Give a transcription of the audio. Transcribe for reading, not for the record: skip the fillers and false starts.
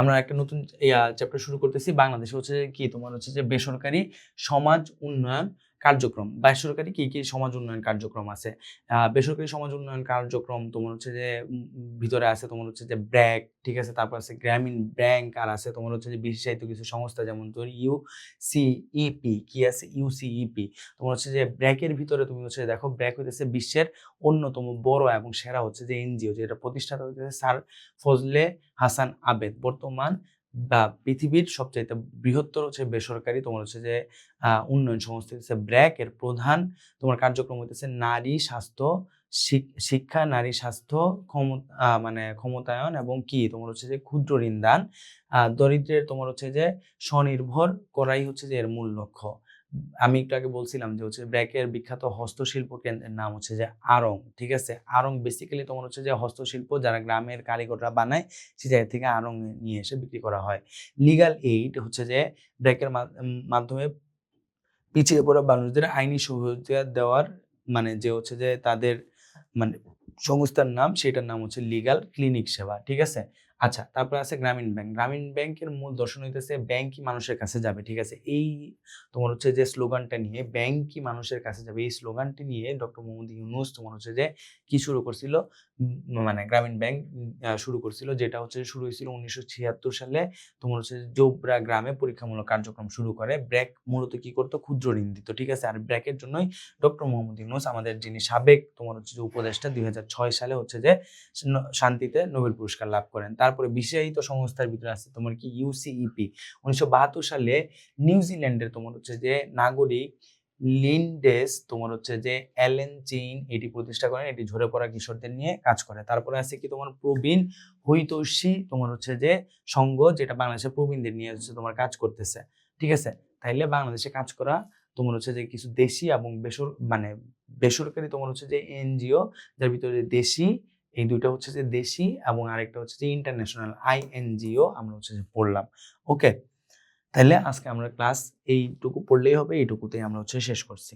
আমরা একটা নতুন চ্যাপ্টার শুরু করতেছি। বাংলাদেশে হচ্ছে কি তোমার হচ্ছে যে বেসরকারি সমাজ উন্নয়ন কার্যক্রম। বেসরকারি কি সমাজ উন্নয়ন কার্যক্রম আছে? বেসরকারি সমাজ উন্নয়ন কার্যক্রম তোমার হচ্ছে যে ভিতরে আছে তোমার হচ্ছে যে ব্র্যাক, ঠিক আছে? তারপর আছে গ্রামীণ ব্যাংক, আর আছে তোমার হচ্ছে যে বিশেষায়িত কিছু সংস্থা, যেমন তোর ইউসিইপি। কি আছে? ইউসিইপি। তোমার হচ্ছে যে ব্র্যাকের ভিতরে তুমি হচ্ছে দেখো, ব্র্যাক হইতেছে বিশ্বের অন্যতম বড় এবং সেরা হচ্ছে যে এনজিও, যেটা প্রতিষ্ঠাতা হইতেছে স্যার ফজলে হাসান আবেদ। বর্তমান বা পৃথিবীর সবচাইতে বৃহত্তর হচ্ছে বেসরকারি তোমার হচ্ছে যে উন্নয়ন সংস্থা হচ্ছে ব্র্যাক। এর প্রধান তোমার কার্যক্রম হইতেছে নারী স্বাস্থ্য, শিক্ষা, নারী স্বাস্থ্য মানে ক্ষমতায়ন, এবং কি তোমার হচ্ছে যে ক্ষুদ্র ঋণ দান, দরিদ্রের তোমার হচ্ছে যে স্বনির্ভর করাই হচ্ছে যে এর মূল লক্ষ্য। আমি একটু আগে বলছিলাম যে হচ্ছে ব্র্যাকের বিখ্যাত হস্তশিল্প কেন্দ্রের নাম হচ্ছে যে আড়ং, ঠিক আছে? আড়ং বেসিক্যালি তোমার হচ্ছে যে হস্তশিল্প যারা গ্রামের কারিগররা বানায়, সে জায়গা থেকে আড়ং নিয়ে এসে বিক্রি করা হয়। লিগ্যাল এইড হচ্ছে যে ব্র্যাকের মাধ্যমে পিছিয়ে পড়া মানুষদের আইনি সহযোগিতা দেওয়ার, মানে যে হচ্ছে যে তাদের মানে সংস্থার নাম, সেটার নাম হচ্ছে লিগ্যাল ক্লিনিক সেবা, ঠিক আছে? আচ্ছা, তারপর আছে গ্রামীণ ব্যাংক। গ্রামীণ ব্যাংকের মূল দর্শন হইতেছে ব্যাংকই মানুষের কাছে যাবে, ঠিক আছে? এই তোমার হচ্ছে যে স্লোগানটা নিয়ে, ব্যাংকই মানুষের কাছে যাবে, এই স্লোগানটি নিয়ে ডক্টর মোহাম্মদ ইউনূস তোমার হচ্ছে যে কি শুরু করছিল, মানে গ্রামীণ ব্যাংক শুরু করছিল, যেটা হচ্ছে শুরু হয়েছিল 1976 সালে। তোমার হচ্ছে জোবরা গ্রামে পরীক্ষামূলক কার্যক্রম শুরু করে। ব্র্যাক মূলত কি করতো? ক্ষুদ্র ঋণ দিত, ঠিক আছে? আর ব্র্যাকের জন্যই ডক্টর মোহাম্মদ ইউনূস, আমাদের যিনি সাবেক তোমার হচ্ছে যে উপদেষ্টা, 2006 সালে হচ্ছে যে শান্তিতে নোবেল পুরস্কার লাভ করেন। তারপরে বিশেষায়িত সংস্থার ভিতরে আছে তোমার কি ইউসিইপি। 1972 সালে নিউজিল্যান্ডের তোমার হচ্ছে যে নাগরিক লিন্ডেস তোমার হচ্ছে যে অ্যালেন চেইন এটি প্রতিষ্ঠা করেন। এটি ঝরে পড়া কিশোরদের নিয়ে কাজ করে। তারপরে আছে কি তোমার প্রবীণ হৈতৈষী তোমার হচ্ছে যে সংঘ, যেটা বাংলাদেশের প্রবীণদের নিয়ে হচ্ছে তোমার কাজ করতেছে, ঠিক আছে? তাইলে বাংলাদেশে কাজ করা তোমার হচ্ছে যে কিছু দেশি এবং বেসরকারি তোমার হচ্ছে যে এনজিও, যার ভিতরে দেশি, এই দুইটা হচ্ছে যে দেশি, এবং আরেকটা হচ্ছে যে ইন্টারন্যাশনাল আইএনজিও আমরা হচ্ছে যে পড়লাম। ওকে, তাহলে আজকে আমরা ক্লাস এইটুকু পড়লেই হবে, এইটুকুতেই আমরা হচ্ছে শেষ করছি।